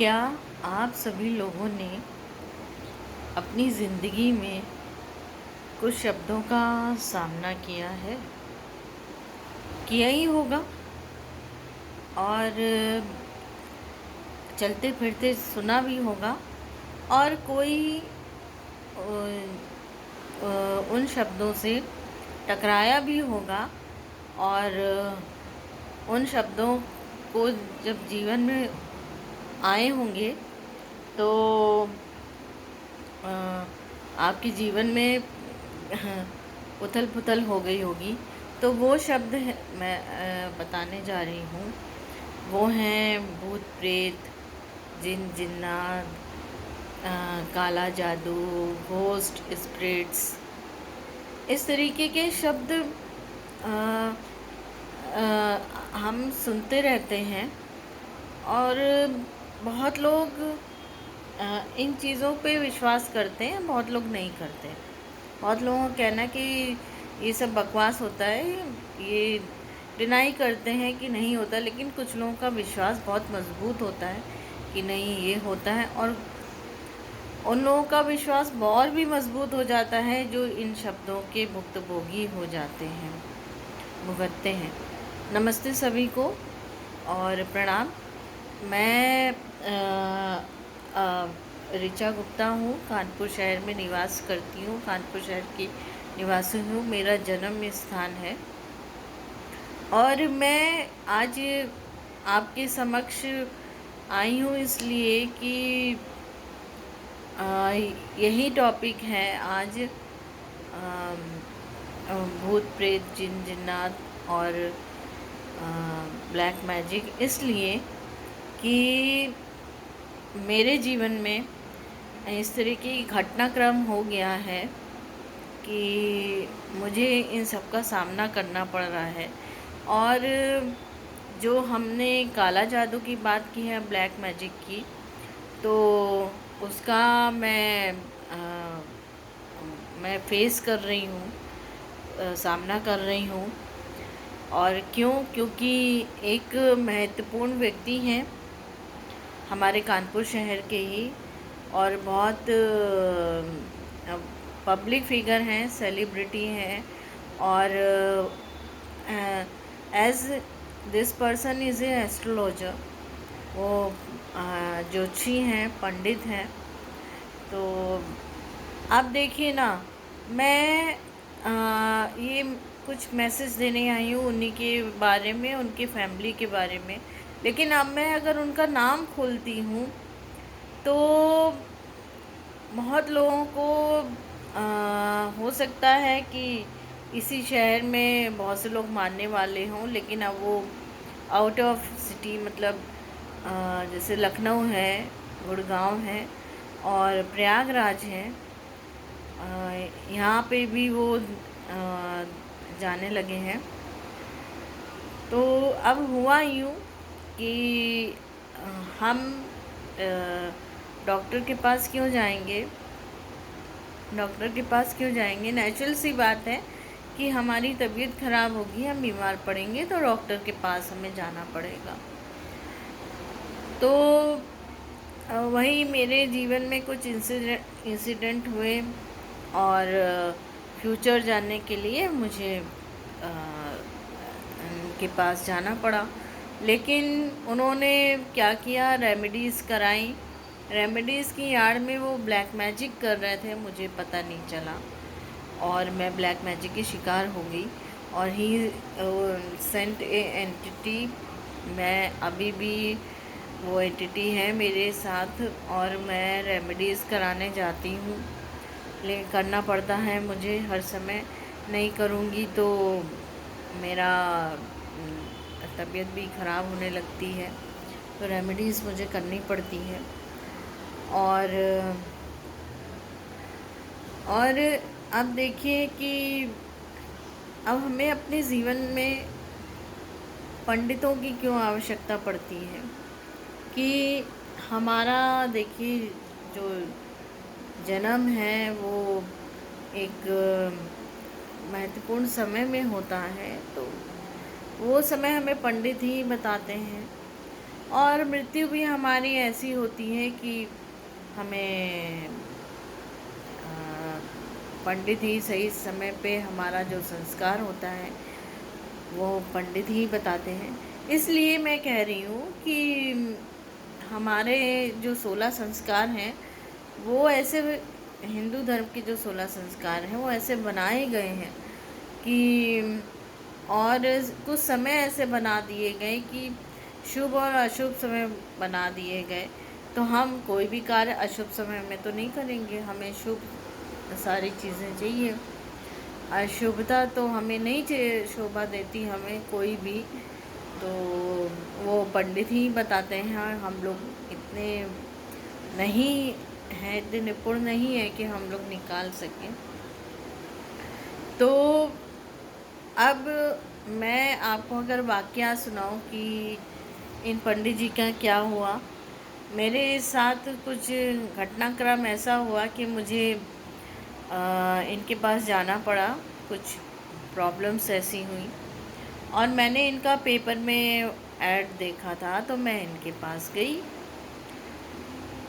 क्या आप सभी लोगों ने अपनी ज़िंदगी में कुछ शब्दों का सामना किया है? किया ही होगा। और चलते फिरते सुना भी होगा। और कोई उन शब्दों से टकराया भी होगा। और उन शब्दों को जब जीवन में आए होंगे तो अ, आपके जीवन में उथल पुथल हो गई होगी। तो वो शब्द मैं बताने जा रही हूँ। वो हैं भूत प्रेत, जिन जिन्नात, काला जादू, घोस्ट, स्पिरिट्स। इस तरीके के शब्द अ, हम सुनते रहते हैं। और बहुत लोग इन चीज़ों पे विश्वास करते हैं, बहुत लोग नहीं करते। बहुत लोगों का कहना है कि ये सब बकवास होता है, ये डिनाई करते हैं कि नहीं होता। लेकिन कुछ लोगों का विश्वास बहुत मजबूत होता है कि नहीं, ये होता है। और उन लोगों का विश्वास और भी मजबूत हो जाता है जो इन शब्दों के भुक्तभोगी हो जाते हैं, भुगतते हैं। नमस्ते सभी को और प्रणाम। मैं ऋचा गुप्ता हूँ, कानपुर शहर में निवास करती हूँ, कानपुर शहर की निवासी हूँ, मेरा जन्म स्थान है। और मैं आज आपके समक्ष आई हूँ इसलिए कि यही टॉपिक है आज, भूत प्रेत, जिन जिन्नात और ब्लैक मैजिक। इसलिए कि मेरे जीवन में इस तरह की घटनाक्रम हो गया है कि मुझे इन सब का सामना करना पड़ रहा है। और जो हमने काला जादू की बात की है, ब्लैक मैजिक की, तो उसका मैं फेस कर रही हूँ, सामना कर रही हूँ। और क्योंकि एक महत्वपूर्ण व्यक्ति हैं हमारे कानपुर शहर के ही, और बहुत पब्लिक फिगर हैं, सेलिब्रिटी हैं। और as this person is a astrologer, वो ज्योतिषी हैं, पंडित हैं। तो आप देखिए ना, मैं ये कुछ मैसेज देने आई हूँ उन्हीं के बारे में, उनके फैमिली के बारे में। लेकिन अब मैं अगर उनका नाम खोलती हूँ तो बहुत लोगों को हो सकता है कि इसी शहर में बहुत से लोग मानने वाले हों, लेकिन अब वो आउट ऑफ सिटी, मतलब जैसे लखनऊ है, गुड़गांव है और प्रयागराज है, यहाँ पे भी वो जाने लगे हैं। तो अब हुआ यूँ कि हम डॉक्टर के पास क्यों जाएंगे, डॉक्टर के पास क्यों जाएंगे? नेचुरल सी बात है कि हमारी तबीयत ख़राब होगी, हम बीमार पड़ेंगे तो डॉक्टर के पास हमें जाना पड़ेगा। तो वही मेरे जीवन में कुछ इंसिडेंट हुए और फ्यूचर जानने के लिए मुझे उनके पास जाना पड़ा। लेकिन उन्होंने क्या किया, रेमेडीज़ कराई। रेमेडीज़ की आड़ में वो ब्लैक मैजिक कर रहे थे, मुझे पता नहीं चला और मैं ब्लैक मैजिक की शिकार हो गई। और ही सेंट ए एंटिटी, मैं अभी भी वो एंटिटी है मेरे साथ और मैं रेमेडीज़ कराने जाती हूँ, लेकिन करना पड़ता है मुझे हर समय। नहीं करूँगी तो मेरा तबीयत भी ख़राब होने लगती है, तो रेमेडीज़ मुझे करनी पड़ती है। और अब देखिए कि अब हमें अपने जीवन में पंडितों की क्यों आवश्यकता पड़ती है कि हमारा, देखिए, जो जन्म है वो एक महत्वपूर्ण समय में होता है, तो वो समय हमें पंडित ही बताते हैं। और मृत्यु भी हमारी ऐसी होती है कि हमें पंडित ही सही समय पे हमारा जो संस्कार होता है वो पंडित ही बताते हैं। इसलिए मैं कह रही हूँ कि हमारे जो 16 संस्कार हैं वो ऐसे, हिंदू धर्म के जो 16 संस्कार हैं वो ऐसे बनाए गए हैं कि, और कुछ समय ऐसे बना दिए गए कि शुभ और अशुभ समय बना दिए गए। तो हम कोई भी कार्य अशुभ समय में तो नहीं करेंगे, हमें शुभ सारी चीज़ें चाहिए। अशुभता तो हमें नहीं चाहिए, शोभा देती हमें कोई भी, तो वो पंडित ही बताते हैं। हम लोग इतने नहीं हैं, इतने निपुण नहीं है कि हम लोग निकाल सकें। तो अब मैं आपको अगर वाकया सुनाऊं कि इन पंडित जी का क्या हुआ, मेरे साथ कुछ घटनाक्रम ऐसा हुआ कि मुझे इनके पास जाना पड़ा। कुछ प्रॉब्लम्स ऐसी हुई और मैंने इनका पेपर में ऐड देखा था, तो मैं इनके पास गई।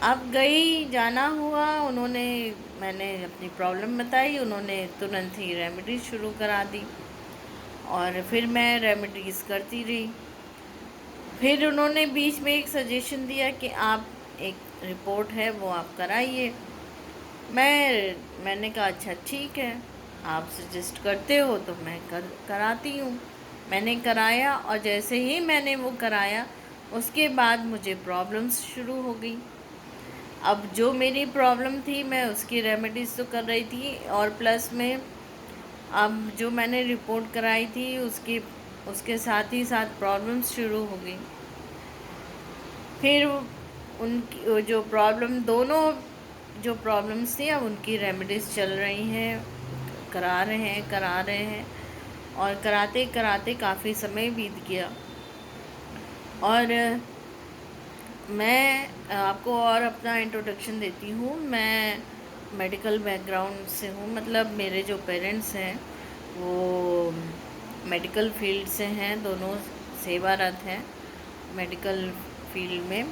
अब गई, जाना हुआ, मैंने अपनी प्रॉब्लम बताई, उन्होंने तुरंत ही रेमेडी शुरू करा दी और फिर मैं रेमेडीज़ करती रही। फिर उन्होंने बीच में एक सजेशन दिया कि आप एक रिपोर्ट है वो आप कराइए। मैंने कहा अच्छा ठीक है, आप सजेस्ट करते हो तो मैं कराती हूँ। मैंने कराया और जैसे ही मैंने वो कराया उसके बाद मुझे प्रॉब्लम्स शुरू हो गई। अब जो मेरी प्रॉब्लम थी मैं उसकी रेमेडीज़ तो कर रही थी और प्लस में अब जो मैंने रिपोर्ट कराई थी उसके साथ ही साथ प्रॉब्लम्स शुरू हो गई। फिर उनकी जो प्रॉब्लम्स थी अब उनकी रेमेडीज़ चल रही हैं, करा रहे हैं और कराते कराते काफ़ी समय बीत गया। और मैं आपको और अपना इंट्रोडक्शन देती हूँ। मैं मेडिकल बैकग्राउंड से हूँ, मतलब मेरे जो पेरेंट्स हैं वो मेडिकल फील्ड से हैं, दोनों सेवारत हैं मेडिकल फील्ड में।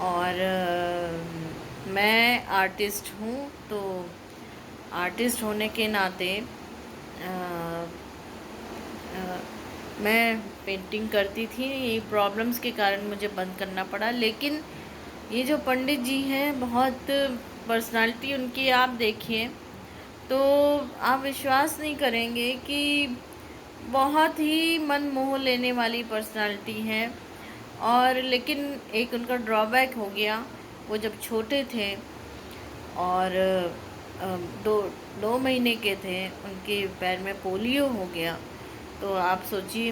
और मैं आर्टिस्ट हूँ, तो आर्टिस्ट होने के नाते मैं पेंटिंग करती थी। ये प्रॉब्लम्स के कारण मुझे बंद करना पड़ा। लेकिन ये जो पंडित जी हैं, बहुत पर्सनालिटी उनकी आप देखिए तो आप विश्वास नहीं करेंगे कि बहुत ही मन मोह लेने वाली पर्सनालिटी है। और लेकिन एक उनका ड्रॉबैक हो गया, वो जब छोटे थे और दो महीने के थे उनके पैर में पोलियो हो गया। तो आप सोचिए,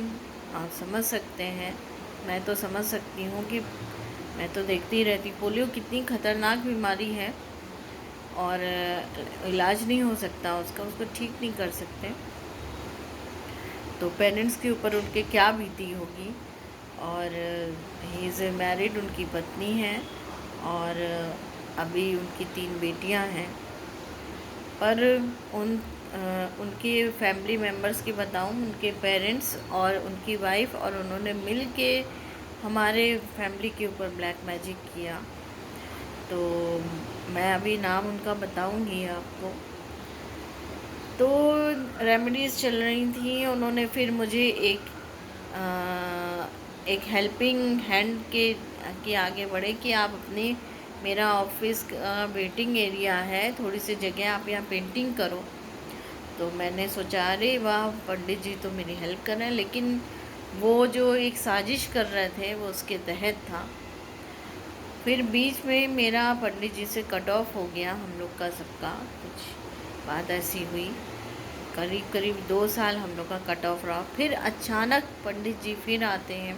आप समझ सकते हैं, मैं तो समझ सकती हूँ कि मैं तो देखती रहती, पोलियो कितनी ख़तरनाक बीमारी है और इलाज नहीं हो सकता उसको ठीक नहीं कर सकते। तो पेरेंट्स के ऊपर उनके क्या बीती होगी। और ही इज़ मैरिड, उनकी पत्नी है और अभी उनकी 3 बेटियां हैं। पर उनके फैमिली मेम्बर्स की बताऊं, उनके पेरेंट्स और उनकी वाइफ और उन्होंने मिल के हमारे फैमिली के ऊपर ब्लैक मैजिक किया। तो मैं अभी नाम उनका बताऊंगी आपको। तो रेमेडीज़ चल रही थी, उन्होंने फिर मुझे एक हेल्पिंग हैंड के आगे बढ़े कि आप अपने, मेरा ऑफिस का वेटिंग एरिया है, थोड़ी सी जगह आप यहाँ पेंटिंग करो। तो मैंने सोचा अरे वाह, पंडित जी तो मेरी हेल्प कर रहे हैं। लेकिन वो जो एक साजिश कर रहे थे वो उसके तहत था। फिर बीच में मेरा पंडित जी से कट ऑफ हो गया, हम लोग का सबका कुछ बात ऐसी हुई। करीब 2 साल हम लोग का कट ऑफ रहा। फिर अचानक पंडित जी फिर आते हैं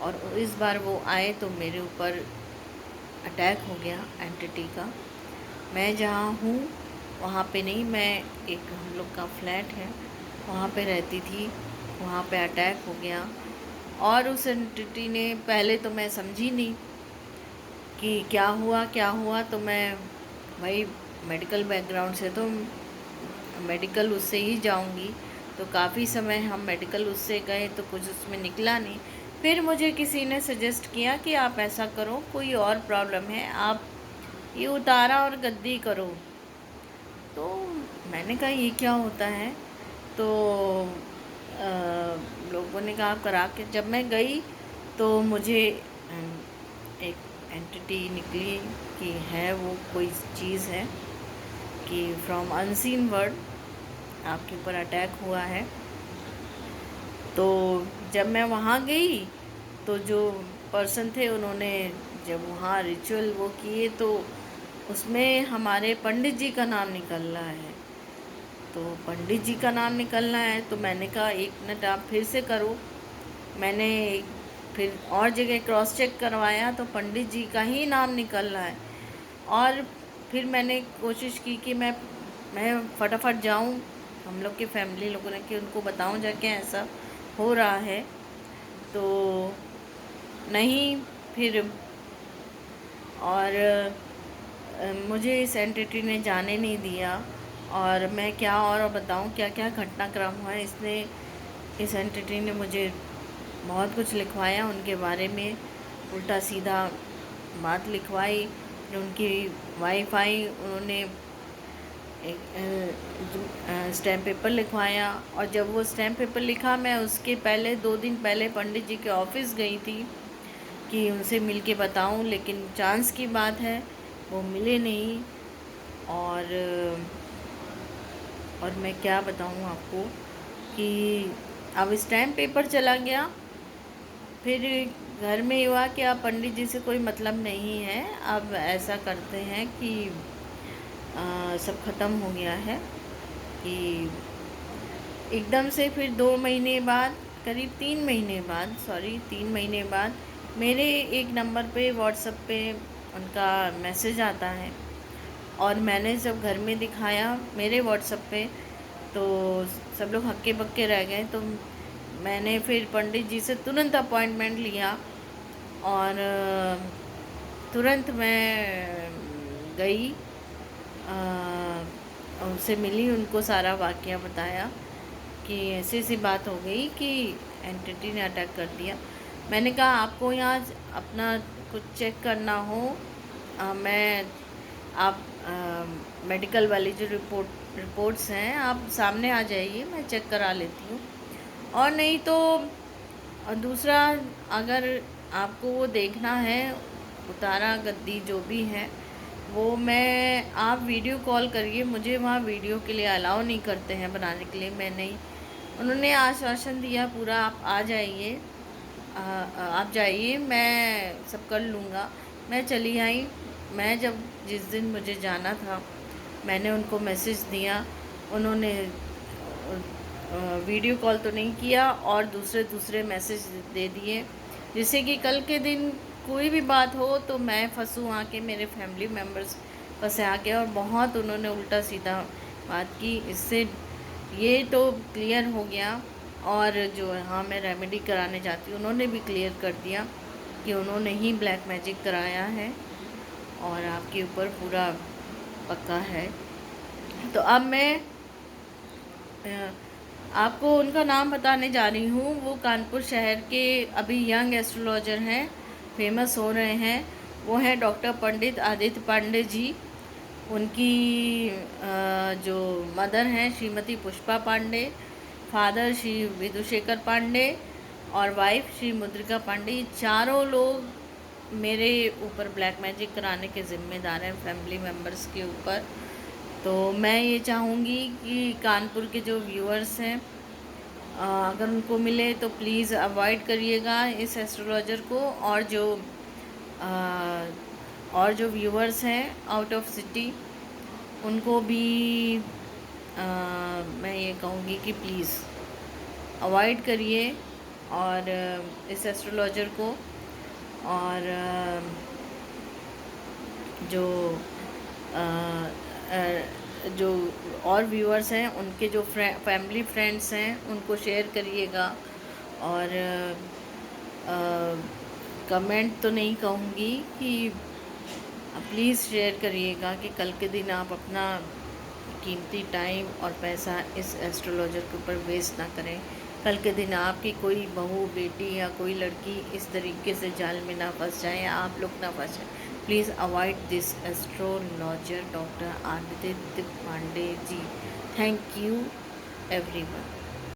और इस बार वो आए तो मेरे ऊपर अटैक हो गया एंटिटी का। मैं जहाँ हूँ वहाँ पे नहीं, मैं एक, हम लोग का फ्लैट है वहाँ पे रहती थी, वहाँ पे अटैक हो गया। और उस एंटिटी ने, पहले तो मैं समझी नहीं कि क्या हुआ। तो मैं भाई मेडिकल बैकग्राउंड से, तो मेडिकल उससे ही जाऊंगी। तो काफ़ी समय हम मेडिकल उससे गए तो कुछ उसमें निकला नहीं। फिर मुझे किसी ने सजेस्ट किया कि आप ऐसा करो, कोई और प्रॉब्लम है, आप ये उतारा और गद्दी करो। तो मैंने कहा ये क्या होता है? तो लोगों ने कहा आप करा के, जब मैं गई तो मुझे एक एंटिटी निकली कि है वो कोई चीज़ है कि फ्रॉम अनसीन वर्ड आपके ऊपर अटैक हुआ है। तो जब मैं वहाँ गई तो जो पर्सन थे उन्होंने जब वहाँ रिचुअल वो किए तो उसमें हमारे पंडित जी का नाम निकल रहा है। तो पंडित जी का नाम निकलना है तो मैंने कहा एक मिनट आप फिर से करो। मैंने फिर और जगह क्रॉस चेक करवाया तो पंडित जी का ही नाम निकल रहा है। और फिर मैंने कोशिश की कि मैं फटाफट जाऊं, हम लोग के फैमिली लोगों ने, कि उनको बताऊं जाके ऐसा हो रहा है। तो नहीं, फिर और मुझे इस एंटिटी ने जाने नहीं दिया। और मैं क्या और बताऊं क्या क्या घटनाक्रम हुआ है। इस एंटिटी ने मुझे बहुत कुछ लिखवाया उनके बारे में, उल्टा सीधा बात लिखवाई। जो उनकी वाइफ आई उन्होंने एक स्टैम्प पेपर लिखवाया। और जब वो स्टैम्प पेपर लिखा, मैं उसके पहले 2 दिन पहले पंडित जी के ऑफिस गई थी कि उनसे मिल के बताऊँ, लेकिन चांस की बात है वो मिले नहीं। और मैं क्या बताऊँ आपको कि अब स्टैम्प पेपर चला गया। फिर घर में हुआ कि अब पंडित जी से कोई मतलब नहीं है, अब ऐसा करते हैं कि सब ख़त्म हो गया है। कि एकदम से फिर 2 महीने बाद, करीब 3 महीने बाद, 3 महीने बाद मेरे एक नंबर पे व्हाट्सएप पे उनका मैसेज आता है। और मैंने जब घर में दिखाया मेरे व्हाट्सएप पे तो सब लोग हक्के बक्के रह गए। तो मैंने फिर पंडित जी से तुरंत अपॉइंटमेंट लिया और तुरंत मैं गई, उनसे मिली, उनको सारा वाक़या बताया कि ऐसी ऐसी बात हो गई कि एंटिटी ने अटैक कर दिया। मैंने कहा आपको यहाँ अपना कुछ चेक करना हो, मैं आप मेडिकल वाली जो रिपोर्ट्स हैं आप सामने आ जाइए, मैं चेक करा लेती हूँ। और नहीं तो दूसरा, अगर आपको वो देखना है उतारा गद्दी जो भी है वो, मैं आप वीडियो कॉल करिए, मुझे वहाँ वीडियो के लिए अलाउ नहीं करते हैं बनाने के लिए, मैं नहीं। उन्होंने आश्वासन दिया पूरा आप आ जाइए, आप जाइए, मैं सब कर लूँगा। मैं चली आई। मैं जब जिस दिन मुझे जाना था मैंने उनको मैसेज दिया, उन्होंने वीडियो कॉल तो नहीं किया और दूसरे मैसेज दे दिए, जिससे कि कल के दिन कोई भी बात हो तो मैं फंसूँ आके, मेरे फैमिली मेम्बर्स फंसे आके। और बहुत उन्होंने उल्टा सीधा बात की। इससे ये तो क्लियर हो गया। और जो हाँ मैं रेमेडी कराने जाती हूँ उन्होंने भी क्लियर कर दिया कि उन्होंने ही ब्लैक मैजिक कराया है और आपके ऊपर पूरा पक्का है। तो अब मैं आपको उनका नाम बताने जा रही हूँ। वो कानपुर शहर के अभी यंग एस्ट्रोलॉजर हैं, फेमस हो रहे हैं। वो हैं डॉक्टर पंडित आदित्य पांडे जी। उनकी जो मदर हैं श्रीमती पुष्पा पांडे, फादर श्री विदुशेखर पांडे और वाइफ श्री मुद्रिका पांडे। ये चारों लोग मेरे ऊपर ब्लैक मैजिक कराने के ज़िम्मेदार हैं, फैमिली मेम्बर्स के ऊपर। तो मैं ये चाहूँगी कि कानपुर के जो व्यूअर्स हैं अगर उनको मिले तो प्लीज़ अवॉइड करिएगा इस एस्ट्रोलॉजर को। और जो व्यूअर्स हैं आउट ऑफ सिटी उनको भी मैं ये कहूँगी कि प्लीज़ अवॉइड करिए और इस एस्ट्रोलॉजर को। और जो और व्यूअर्स हैं उनके जो फैमिली फ्रेंड्स हैं उनको शेयर करिएगा। और कमेंट तो नहीं कहूँगी कि प्लीज़ शेयर करिएगा कि कल के दिन आप अपना कीमती टाइम और पैसा इस एस्ट्रोलॉजर के ऊपर वेस्ट ना करें। कल के दिन आपकी कोई बहू बेटी या कोई लड़की इस तरीके से जाल में ना फंस जाए या आप लोग ना फंस जाए। Please avoid this astrologer doctor Aditya Pandey ji. Thank you everyone.